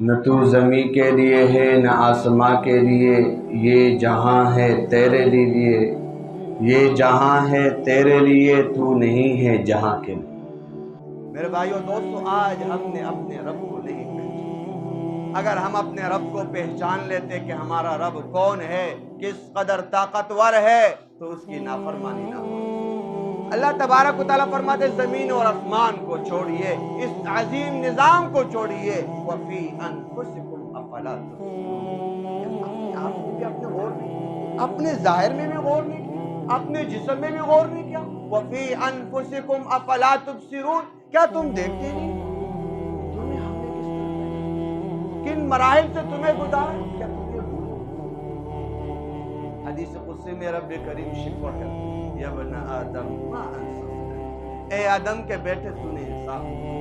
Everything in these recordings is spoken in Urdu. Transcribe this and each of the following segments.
نہ تو زمیں کے لیے ہے نہ آسماں کے لیے، یہ جہاں ہے تیرے لیے، یہ جہاں ہے تیرے لیے، تو نہیں ہے جہاں کے لیے۔ میرے بھائیو دوستو، آج ہم نے اپنے رب کو نہیں پہچانا۔ اگر ہم اپنے رب کو پہچان لیتے کہ ہمارا رب کون ہے، کس قدر طاقتور ہے، تو اس کی نافرمانی نہ ہوتی۔ اللہ تبارک و تعالیٰ فرماتے زمین اور آسمان کو چھوڑیے، اس عظیم نظام کو چھوڑیے، وَفِي أَنفُسِكُمْ أَفَلَا تُبْصِرُونَ۔ اپنے آپ میں بھی اپنے غور نہیں کیا، اپنے ظاہر میں بھی غور نہیں کیا، اپنے جسم میں بھی غور نہیں کیا۔ وَفِي أَنفُسِكُمْ أَفَلَا تُبْصِرُونَ، کیا تم دیکھتے نہیں؟ تمہیں ہم نے کس طرح پیدا کیا، کن مراحل سے تمہیں گزارا، کیا تمہیں بھول گئے؟ حدیث قدسی میں رب کریم شکوہ کرتے ہیں، یا ابن آدم ما انصفتنی، اے آدم کے بیٹے تو نے انصاف کیا،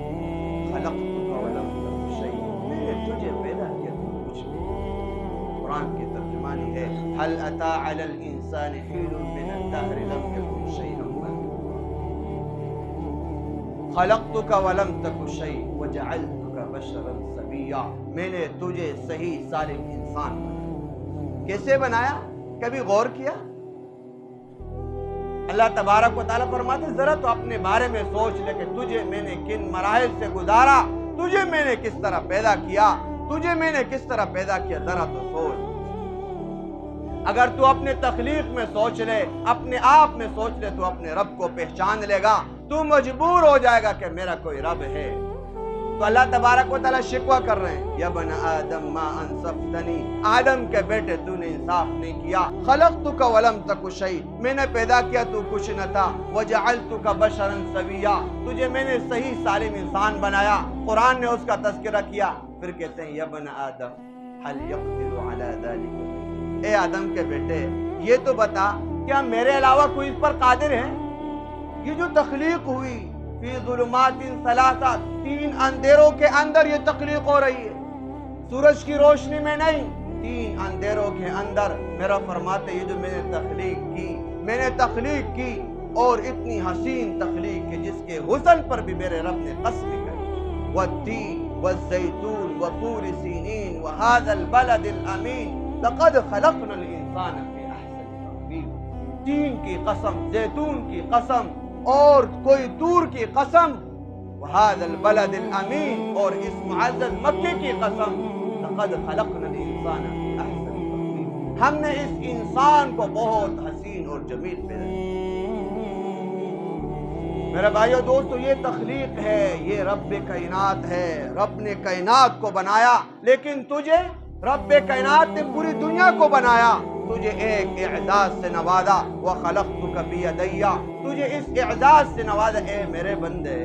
خلقتک ولم تک شیء، میں نے تجھے پیدا کیا تو کچھ بھی نہیں۔ قرآن کی ترجمانی ہے، هل اتى على الانسان حين من الدهر لم يكن شيئا مذكورا، خلقتک ولم تک شیء وجعلتک بشرا سویا، میں نے تجھے صحیح سالم انسان بنایا۔ کیسے بنایا؟ کبھی غور کیا؟ اللہ تبارک و تعالیٰ فرماتے ذرا تو اپنے بارے میں سوچ لے کہ تجھے میں نے کن مراحل سے گزارا، تجھے میں نے کس طرح پیدا کیا، تجھے میں نے کس طرح پیدا کیا، ذرا تو سوچ۔ اگر تو اپنے تخلیق میں سوچ لے، اپنے آپ میں سوچ لے، تو اپنے رب کو پہچان لے گا، تو مجبور ہو جائے گا کہ میرا کوئی رب ہے۔ تو اللہ تبارک و تعالیٰ شکوہ کر رہے ہیں، یا بن آدم ما انصفتنی، آدم کے بیٹے تو نے انصاف نہیں کیا، خلقتک ولم تک شیء، میں نے پیدا کیا تو کچھ نہ تھا، وجعلتک بشرا سویا، تجھے میں نے صحیح سالم انسان بنایا۔ قرآن نے اس کا تذکرہ کیا، پھر کہتے ہیں یا بن آدم هل يقدر على ذلك، اے آدم کے بیٹے یہ تو بتا کیا میرے علاوہ کوئی اس پر قادر ہے؟ یہ جو تخلیق ہوئی، فی ظلمات ثلاثہ، تین اندھیروں کے اندر یہ تخلیق ہو رہی ہے، سورج کی روشنی میں نہیں، تین اندھیروں کے اندر میرا فرماتے یہ جو میں نے تخلیق کی اور اتنی حسین تخلیق کہ جس کے حسن پر بھی میرے رب نے قسم کری، والتین والزیتون وطور سینین وہذا البلد الامین لقد خلقنا الانسان فی احسن تقویم، تین کی قسم، زیتون کی قسم اور کوئی طور کی قسم، وَهَذَا الْبَلَدِ الْأَمِينَ اور اس معزز مکے کی قسم، لَقَدْ خَلَقْنَا الْإِنسَانَ فِي أَحْسَنِ تَقْوِيمٍ، ہم نے اس انسان کو بہت حسین اور جمیل پیدا کیا۔ میرے بھائیو دوستو، یہ تخلیق ہے، یہ رب کائنات ہے، رب نے کائنات کو بنایا، لیکن تجھے رب کائنات نے پوری دنیا کو بنایا، تجھے ایک اعزاز سے نوازا، وَخَلَقْتُكَ بِيَدَيَّ، تجھے اس اعزاز سے نوازا، اے میرے بندے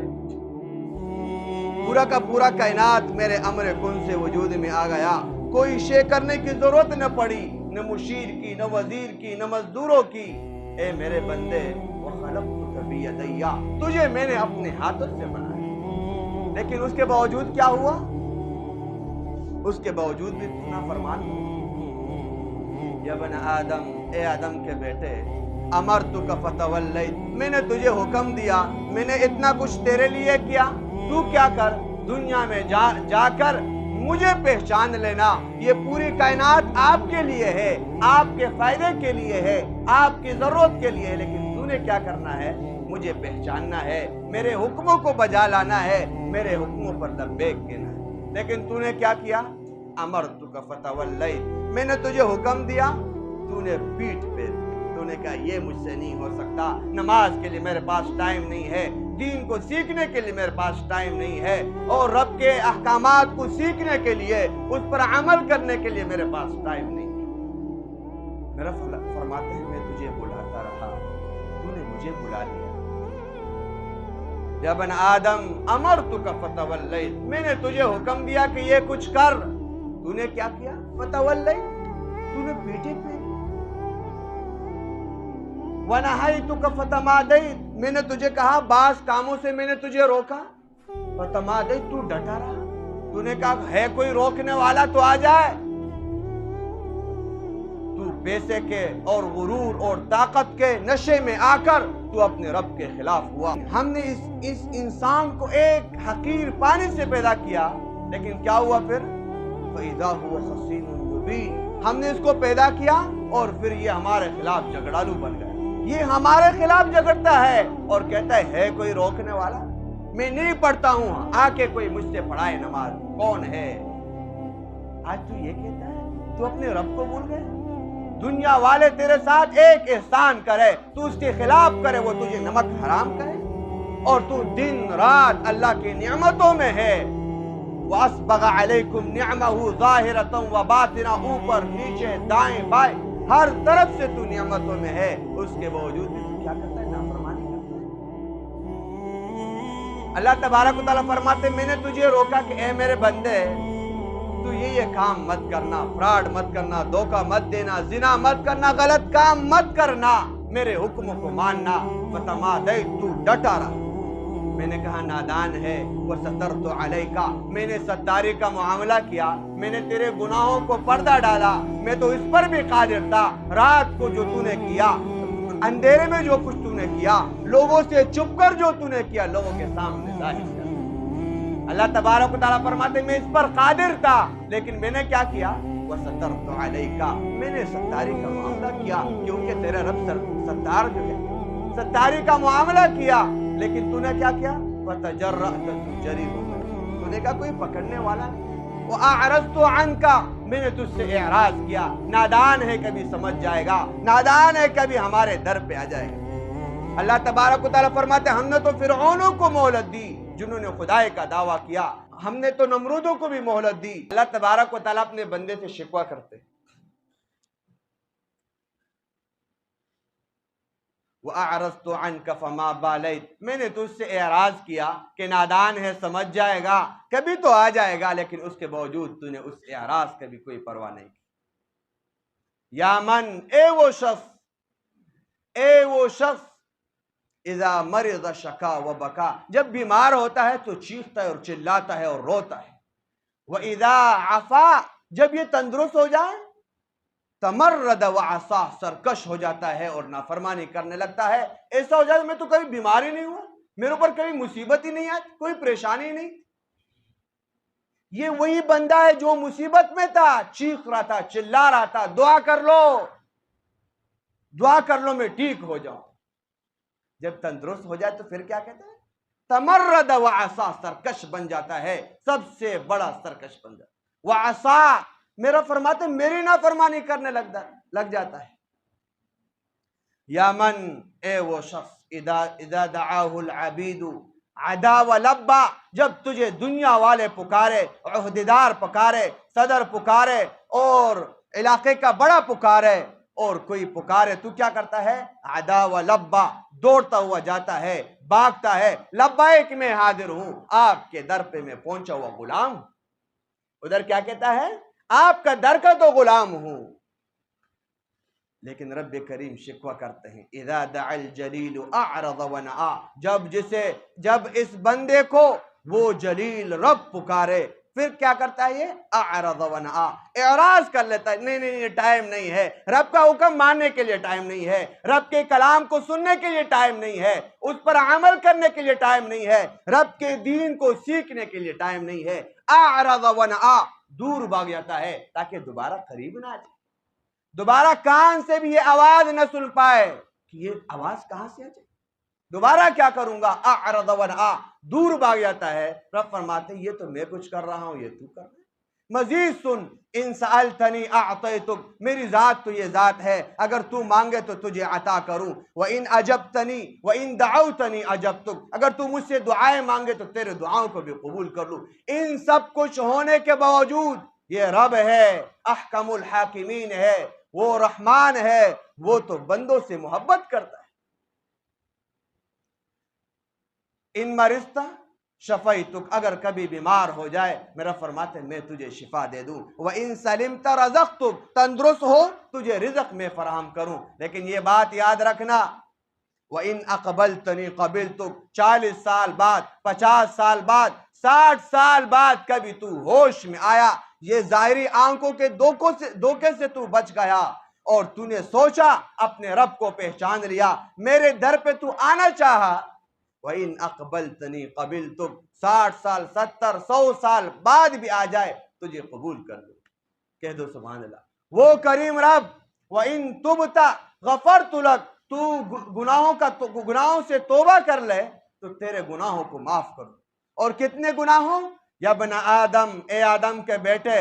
پورا کا پورا کائنات میرے امر کن سے وجود میں آ گیا، کوئی شے کرنے کی ضرورت نہ پڑی، نہ مشیر کی، نہ وزیر کی، نہ مزدوروں کی، اے میرے بندے وَخَلَقْتُكَ بِيَدَيَّ، تجھے میں نے اپنے ہاتھوں سے بنایا، لیکن اس کے باوجود کیا ہوا؟ اس کے باوجود بھی نافرمان ہوا۔ یا بن آدم، اے آدم کے بیٹے امرتک فتولیت، میں نے تجھے حکم دیا، میں نے اتنا کچھ تیرے لیے کیا، تو کیا کر، دنیا میں جا کر مجھے پہچان لینا، یہ پوری کائنات آپ کے لیے ہے، آپ کے فائدے کے لیے ہے، آپ کی ضرورت کے لیے ہے، لیکن تو نے کیا کرنا ہے؟ مجھے پہچاننا ہے، میرے حکموں کو بجا لانا ہے، میرے حکموں پر لبیک کہنا ہے، لیکن تو نے کیا کیا؟ امرتک فتولیت، میں نے تجھے حکم دیا، تو نے پیٹھ پہ، تو نے کہا یہ مجھ سے نہیں ہو سکتا، نماز کے لیے میرے پاس ٹائم نہیں ہے، دین کو سیکھنے کے لیے میرے پاس ٹائم نہیں ہے، اور رب کے احکامات کو سیکھنے کے لیے، اس پر عمل کرنے کے لیے میرے پاس ٹائم نہیں ہے۔ میرا فرماتے ہیں میں تجھے بلاتا رہا، تو نے مجھے بلا لیا۔ یا بن آدم امرتک فتولیت، میں نے تجھے حکم دیا کہ یہ کچھ کر، تو نے کیا کیا؟ فتولیت، تو نے پیٹے پہ۔ وَنَهَيْتُكَ فَتَمَادَيْتَ، میں نے تجھے کہا بعض کاموں سے میں نے تجھے روکا، فَتَمَادَيْتَ، تو ڈٹا رہا، تو نے کہا ہے کوئی روکنے والا تو آ جائے، تو پیسے کے اور غرور اور طاقت کے نشے میں آ کر تو اپنے رب کے خلاف ہوا۔ ہم نے اس انسان کو ایک حقیر پانی سے پیدا کیا، لیکن کیا ہوا پھر؟ فَإِذَا هُوَ خَصِيمٌ مُبِينٌ، ہم نے اس کو پیدا کیا اور پھر یہ ہمارے خلاف جھگڑالو بن گیا۔ یہ ہمارے خلاف جھگڑتا ہے اور کہتا ہے کوئی روکنے والا؟ میں نہیں پڑھتا ہوں، آ کے کوئی مجھ سے پڑھائے نماز، کون ہے؟ آج تو یہ کہتا ہے تو اپنے رب کو بھول گئے۔ دنیا والے تیرے ساتھ ایک احسان کرے تو اس کے خلاف کرے، وہ تجھے نمک حرام کرے، اور تو دن رات اللہ کی نعمتوں میں ہے۔ وَأَسْبَغَ عَلَيْكُمْ نِعْمَهُ ظَاهِرَةً وَبَاطِنًا، اوپر نیچے دائیں بائیں ہر طرف سے تو نعمتوں میں ہے، اس کے باوجود بھی تو کیا کرتا ہے؟ نافرمانی کرتا ہے۔ اللہ تبارک و تعالیٰ فرماتے میں نے تجھے روکا کہ اے میرے بندے تو یہ کام مت کرنا، فراڈ مت کرنا، دھوکہ مت دینا، زنا مت کرنا، غلط کام مت کرنا، میرے حکموں کو ماننا۔ فَتَمَادَيْتُ، تو ڈٹا رہا۔ میں نے کہا نادان ہے، وَسَتَرْتُ عَلَيْكَ، میں نے ستاری کا معاملہ کیا، میں نے تیرے گناہوں کو پردہ ڈالا، میں تو اس پر بھی قادر تھا۔ رات کو جو تو نے کیا، اندھیرے میں جو کچھ تو نے کیا، لوگوں سے چھپ کر جو تو نے کیا، لوگوں کے سامنے ظاہر کیا۔ اللہ تبارک و تعالیٰ فرماتے میں اس پر قادر تھا، لیکن میں نے کیا کیا؟ وَسَتَرْتُ عَلَيْكَ، میں نے ستاری کا معاملہ کیا، کیونکہ تیرا رب ستار جو ہے، ستاری کا معاملہ کیا، لیکن تو نے کیا کیا؟ فَتَجَرَّأْتَ، تو جری ہو گئے، تو نے کہا کوئی پکڑنے والا نہیں۔ وَأَعْرَضْتُ عَنْكَ، میں نے تجھ سے اعراض کیا۔ نادان ہے کبھی سمجھ جائے گا، نادان ہے کبھی ہمارے در پہ آ جائے گا۔ اللہ تبارک و تعالیٰ فرماتے ہم نے تو فرعونوں کو مہلت دی جنہوں نے خدائی کا دعویٰ کیا، ہم نے تو نمرودوں کو بھی مہلت دی۔ اللہ تبارک و تعالیٰ اپنے بندے سے شکوہ کرتے وَأَعْرَضْتُ عَنْكَ فَمَا بَالَيْتَ، میں نے تجھ سے اعراض کیا کہ نادان ہے سمجھ جائے گا، کبھی تو آ جائے گا، لیکن اس کے باوجود تو نے اس اعراض کا بھی کوئی پرواہ نہیں کی۔ یا من، اے وہ شخص اذا مرض شکا و بکا، جب بیمار ہوتا ہے تو چیختا ہے اور چلاتا ہے اور روتا ہے۔ وَإِذَا عَفَا، جب یہ تندرست ہو جائے، تمرد وعصا، سرکش ہو جاتا ہے اور نافرمانی کرنے لگتا ہے۔ ایسا ہو جائے میں تو کبھی بیمار ہی نہیں ہوا، میرے اوپر کبھی مصیبت ہی نہیں آئی، کوئی پریشانی نہیں۔ یہ وہی بندہ ہے جو مصیبت میں تھا، چیخ رہا تھا، چلا رہا تھا، دعا کر لو میں ٹھیک ہو جاؤں۔ جب تندرست ہو جائے تو پھر کیا کہتا ہے؟ تمرد وعصا، سرکش بن جاتا ہے، سب سے بڑا سرکش بن جاتا ہے۔ وعصا، میرا فرماتے میری نافرمانی کرنے لگ جاتا ہے۔ یا من، اے وہ شخص اذا دعاہ العبید عدا و لبا، جب تجھے دنیا والے پکارے، عہدیدار پکارے، صدر پکارے اور علاقے کا بڑا پکارے، اور کوئی پکارے تو کیا کرتا ہے؟ عدا و لبا، دوڑتا ہوا جاتا ہے، بھاگتا ہے۔ لبیک میں حاضر ہوں، آپ کے در پہ میں پہنچا ہوا غلام ہوں۔ ادھر کیا کہتا ہے؟ آپ کا در کا تو غلام ہوں۔ لیکن رب کریم شکوہ کرتے ہیں اذا دعا الجلیل اعرض ونعا، جب اس بندے کو وہ جلیل رب پکارے پھر کیا کرتا ہے؟ یہ اعرض ونعا، اعراض کر لیتا ہے، نہیں ٹائم نہیں ہے، رب کا حکم ماننے کے لیے ٹائم نہیں ہے، رب کے کلام کو سننے کے لیے ٹائم نہیں ہے، اس پر عمل کرنے کے لیے ٹائم نہیں ہے، رب کے دین کو سیکھنے کے لیے ٹائم نہیں ہے۔ اعرض ونعا، دور بھاگ جاتا ہے تاکہ دوبارہ قریب نہ آ جائے، دوبارہ کان سے بھی یہ آواز نہ سن پائے کہ یہ آواز کہاں سے آ جائے، دوبارہ کیا کروں گا؟ اعرض ونعا، دور بھاگ جاتا ہے۔ رب فرماتے یہ تو میں کچھ کر رہا ہوں، یہ تو کر رہا ہے۔ مزید سن، ان سألتنی اعطیتک، میری ذات تو یہ ذات ہے، اگر تو مانگے تو تجھے عطا کروں۔ وَإِنْ أَجَبْتَنِي وَإِنْ دَعَوْتَنِي أَجَبْتُكَ، اگر تو مجھ سے دعائیں مانگے تو تیرے دعاؤں کو بھی قبول کر لوں۔ ان سب کچھ ہونے کے باوجود یہ رب ہے، احکم الحاکمین ہے، وہ رحمان ہے، وہ تو بندوں سے محبت کرتا ہے۔ ان مرضت شفیتک، اگر کبھی بیمار ہو جائے میرا فرماتے میں تجھے شفا دے دوں۔ وَإِن سَلِمْتَ رَزَقْتُکَ، تندرست ہو تجھے رزق میں فراہم کروں۔ لیکن یہ بات یاد رکھنا، وَإِنْ أَقْبَلْتَنِي قَبِلْتُکَ، 40 سال بعد، 50 سال بعد، 60 سال بعد کبھی تو ہوش میں آیا، یہ ظاہری آنکھوں کے دھوکے سے تو بچ گیا اور تو نے سوچا، اپنے رب کو پہچان لیا، میرے در پہ تو آنا چاہا، وَإِنْ أَقْبَلْتَنِي قَبِلْتُکَ، 60 سال، 70، 100 سال بعد بھی آ جائے تجھے قبول کر لوں. کہہ دو سبحان اللہ. وہ کریم رب وَإِن تُبْتَ غَفَرْتُ لَكَ، تو گناہوں سے توبہ کر لے تو تیرے گناہوں کو معاف کر دو. اور کتنے گناہوں؟ یا بن آدم، اے آدم کے بیٹے،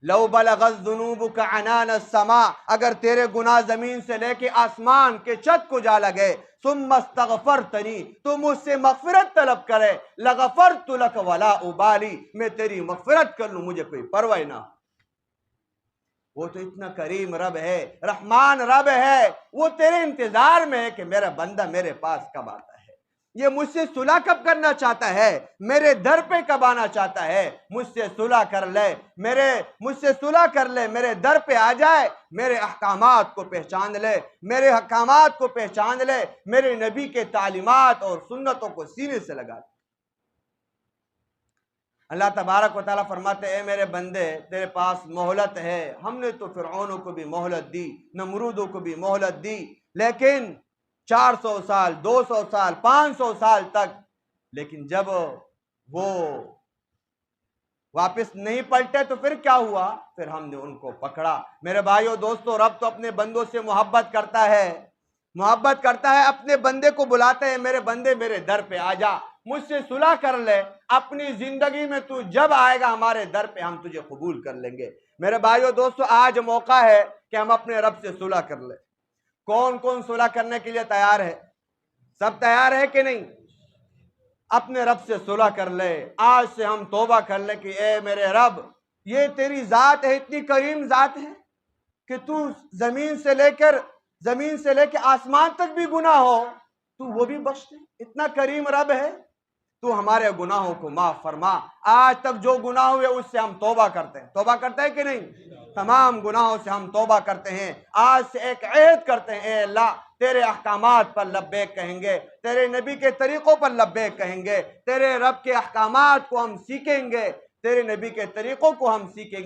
لو بلغت ذنوبک عنان السماء، اگر تیرے گناہ زمین سے لے کے آسمان کے چھت کو جا لگے، ثم استغفرتنی، تو مجھ سے مغفرت طلب کرے، لغفرت لک ولا ابالی، میں تیری مغفرت کر لوں، مجھے کوئی پرواہ نہ. وہ تو اتنا کریم رب ہے، رحمان رب ہے، وہ تیرے انتظار میں ہے کہ میرا بندہ میرے پاس کب آتا ہے، یہ مجھ سے صلح کب کرنا چاہتا ہے، میرے در پہ کب آنا چاہتا ہے. مجھ سے صلح کر لے، مجھ سے صلح کر لے، میرے در پہ آ جائے، میرے احکامات کو پہچان لے، میرے احکامات کو پہچان لے، میرے نبی کے تعلیمات اور سنتوں کو سینے سے لگا لے. اللہ تبارک و تعالیٰ فرماتے اے میرے بندے، تیرے پاس مہلت ہے. ہم نے تو فرعونوں کو بھی مہلت دی، نمرودوں کو بھی مہلت دی، لیکن 400 سال، 200 سال، 500 سال تک. لیکن جب وہ واپس نہیں پلٹے تو پھر کیا ہوا؟ پھر ہم نے ان کو پکڑا. میرے بھائیو دوستو، رب تو اپنے بندوں سے محبت کرتا ہے، اپنے بندے کو بلاتے ہیں، میرے بندے میرے در پہ آ جا، مجھ سے صلح کر لے، اپنی زندگی میں تو جب آئے گا ہمارے در پہ ہم تجھے قبول کر لیں گے. میرے بھائیو دوستو، آج موقع ہے کہ ہم اپنے رب سے صلح کر لیں. کون کون صلح کرنے کے لیے تیار ہے؟ سب تیار ہے کہ نہیں؟ اپنے رب سے صلح کر لے. آج سے ہم توبہ کر لیں کہ اے میرے رب، یہ تیری ذات ہے، اتنی کریم ذات ہے کہ تو زمین سے لے کے آسمان تک بھی گناہ ہو تو وہ بھی بخش دے. اتنا کریم رب ہے، تو ہمارے گناہوں کو معاف فرما. آج تک جو گناہ ہوئے اس سے ہم توبہ کرتے ہیں کہ نہیں؟ تمام گناہوں سے ہم توبہ کرتے ہیں. آج سے ایک عہد کرتے ہیں، اے اللہ تیرے احکامات پر لبیک کہیں گے، تیرے نبی کے طریقوں پر لبیک کہیں گے، تیرے رب کے احکامات کو ہم سیکھیں گے، تیرے نبی کے طریقوں کو ہم سیکھیں گے.